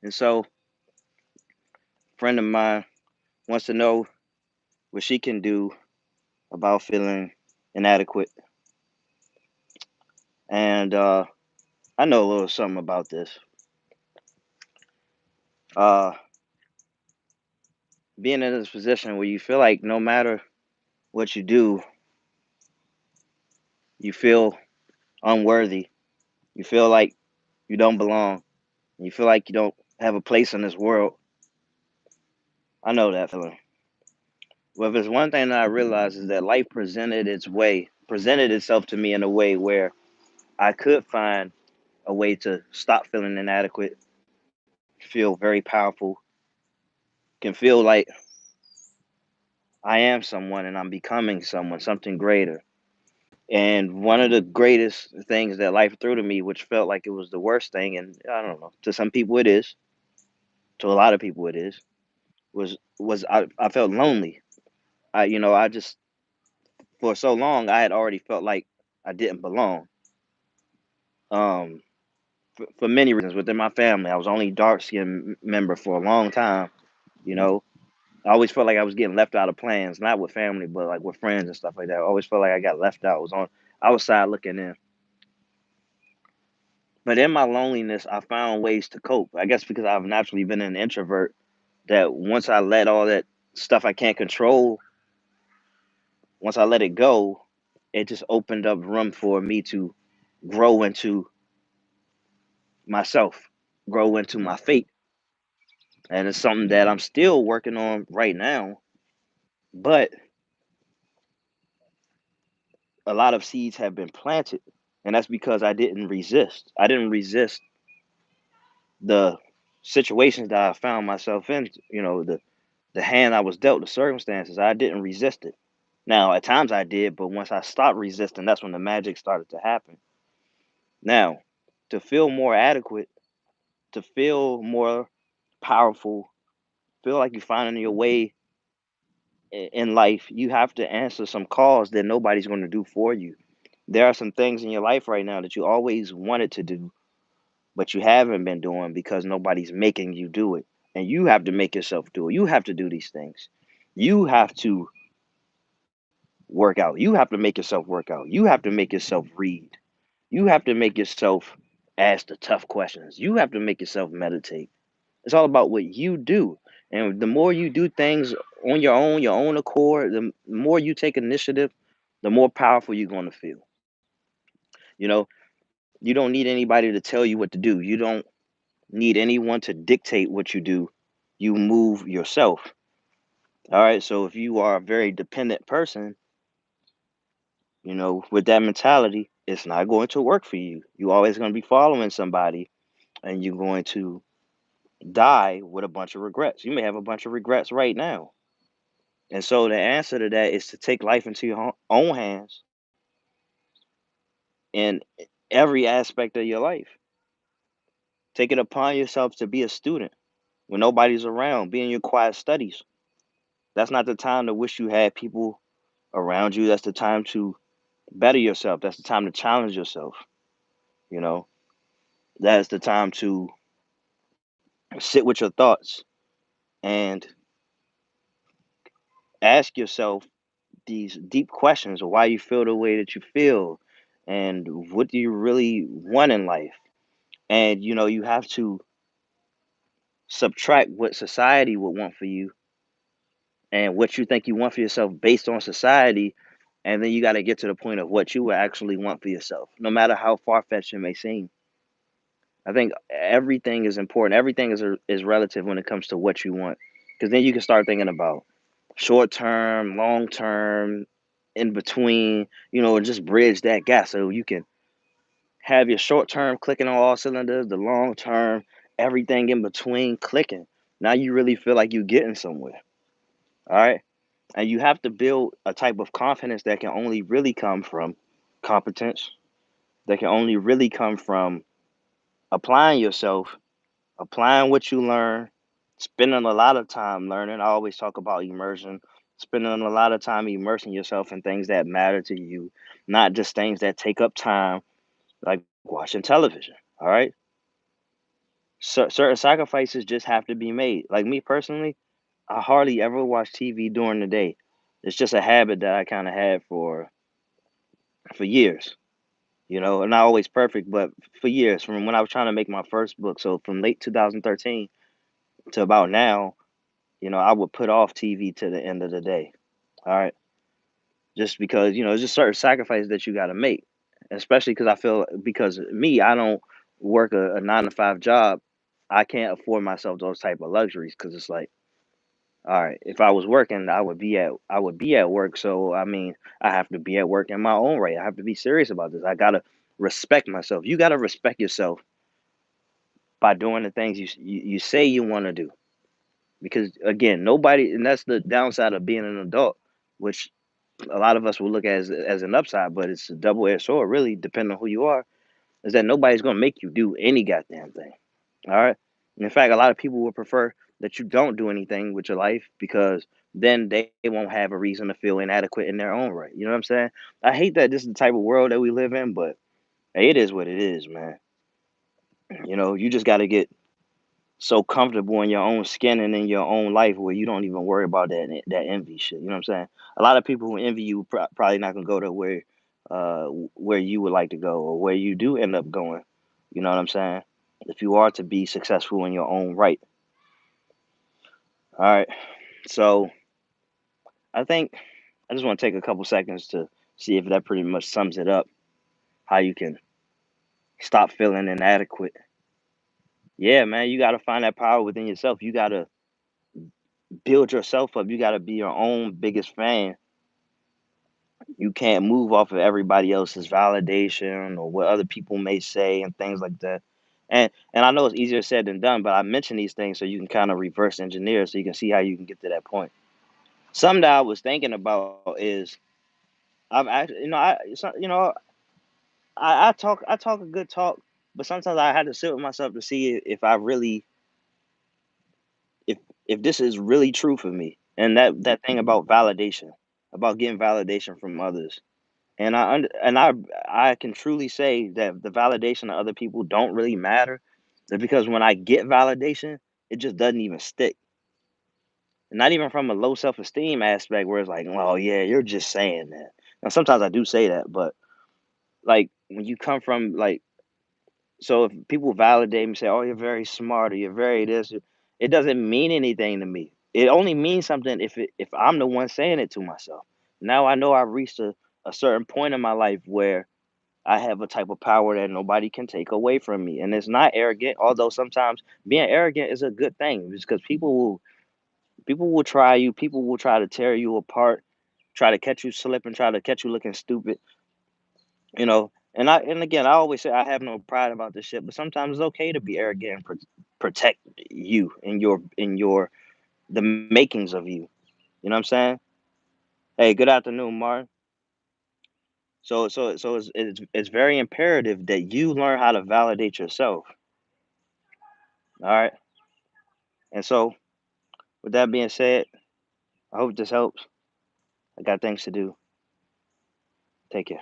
And so, a friend of mine wants to know what she can do about feeling inadequate. And I know a little something about this. Uh, Being in this position where you feel like no matter what you do, you feel unworthy. You feel like you don't belong. You feel like you don't have a place in this world. I know that feeling. Well, if there's one thing that I realized is that life presented itself to me in a way where I could find a way to stop feeling inadequate, feel very powerful, can feel like I am someone and I'm becoming someone, something greater. And one of the greatest things that life threw to me, which felt like it was the worst thing, and I don't know, to some people it is, to a lot of people it is, was I felt lonely. I just for so long I had already felt like I didn't belong. Um, for many reasons within my family, I was only dark skinned member for a long time. You know, I always felt like I was getting left out of plans, not with family, but like with friends and stuff like that. I always felt like I got left out. I was on outside looking in. But in my loneliness, I found ways to cope. I guess because I've naturally been an introvert, that once I let all that stuff I can't control, once I let it go, it just opened up room for me to grow into myself, grow into my fate. And it's something that I'm still working on right now. But a lot of seeds have been planted. And that's because I didn't resist. I didn't resist the situations that I found myself in, the hand I was dealt, the circumstances. I didn't resist it. Now, at times I did, but once I stopped resisting, that's when the magic started to happen. Now, to feel more adequate, to feel more powerful, feel like you're finding your way in life, you have to answer some calls that nobody's going to do for you. There are some things in your life right now that you always wanted to do, but you haven't been doing because nobody's making you do it. And you have to make yourself do it. You have to do these things. You have to work out. You have to make yourself work out. You have to make yourself read. You have to make yourself ask the tough questions. You have to make yourself meditate. It's all about what you do. And the more you do things on your own accord, the more you take initiative, the more powerful you're going to feel. You know, you don't need anybody to tell you what to do. You don't need anyone to dictate what you do. You move yourself. All right. So if you are a very dependent person, with that mentality, it's not going to work for you. You're always going to be following somebody and you're going to die with a bunch of regrets. You may have a bunch of regrets right now. And so the answer to that is to take life into your own hands in every aspect of your life. Take it upon yourself to be a student when nobody's around, be in your quiet studies. That's not the time to wish you had people around you. That's the time to better yourself. That's the time to challenge yourself. You know, that's the time to sit with your thoughts and ask yourself these deep questions of why you feel the way that you feel and what do you really want in life. And you have to subtract what society would want for you and what you think you want for yourself based on society, and then you got to get to the point of what you would actually want for yourself, no matter how far-fetched it may seem. I think everything is important. Everything is relative when it comes to what you want, because then you can start thinking about short term, long term, in between, and just bridge that gap so you can have your short term clicking on all cylinders, the long term, everything in between clicking. Now you really feel like you're getting somewhere. All right. And you have to build a type of confidence that can only really come from competence, that can only really come from applying yourself, applying what you learn, spending a lot of time learning. I always talk about immersion, spending a lot of time immersing yourself in things that matter to you, not just things that take up time, like watching television. All right. Certain sacrifices just have to be made. Like me personally, I hardly ever watch TV during the day. It's just a habit that I kind of had for years. Not always perfect, but for years, from when I was trying to make my first book. So from late 2013 to about now, I would put off TV to the end of the day. All right, just because it's just certain sacrifices that you got to make, especially because I feel because me, I don't work a 9 to 5 job. I can't afford myself those type of luxuries because it's like, all right, if I was working, I would be at work. So I mean, I have to be at work in my own right. I have to be serious about this. I gotta respect myself. You gotta respect yourself by doing the things you say you want to do. Because again, nobody, and that's the downside of being an adult, which a lot of us will look at as an upside, but it's a double-edged sword, really, depending on who you are, is that nobody's gonna make you do any goddamn thing. All right. And in fact, a lot of people would prefer that you don't do anything with your life because then they won't have a reason to feel inadequate in their own right. You know what I'm saying? I hate that this is the type of world that we live in, but hey, it is what it is, man. You just got to get so comfortable in your own skin and in your own life where you don't even worry about that envy shit. You know what I'm saying? A lot of people who envy you probably not gonna go to where you would like to go or where you do end up going. You know what I'm saying? If you are to be successful in your own right. All right. So I think I just want to take a couple seconds to see if that pretty much sums it up. How you can stop feeling inadequate. Yeah, man, you got to find that power within yourself. You got to build yourself up. You got to be your own biggest fan. You can't move off of everybody else's validation or what other people may say and things like that. And I know it's easier said than done, but I mention these things so you can kind of reverse engineer so you can see how you can get to that point. Something that I was thinking about is I've actually, I talk a good talk, but sometimes I had to sit with myself to see if I really if this is really true for me. And that thing about validation, about getting validation from others. And I can truly say that the validation of other people don't really matter. Because when I get validation, it just doesn't even stick. Not even from a low self-esteem aspect where it's like, "Well, yeah, you're just saying that." Now sometimes I do say that, but like when you come from like so if people validate me, say, "Oh, you're very smart," or "You're very this," it doesn't mean anything to me. It only means something if I'm the one saying it to myself. Now I know I've reached a certain point in my life where I have a type of power that nobody can take away from me, and it's not arrogant. Although sometimes being arrogant is a good thing, because people will try you, people will try to tear you apart, try to catch you slipping, try to catch you looking stupid. And again, I always say I have no pride about this shit, but sometimes it's okay to be arrogant and protect you and your the makings of you. You know what I'm saying? Hey, good afternoon, Martin. So it's very imperative that you learn how to validate yourself. All right. And so with that being said, I hope this helps. I got things to do. Take care.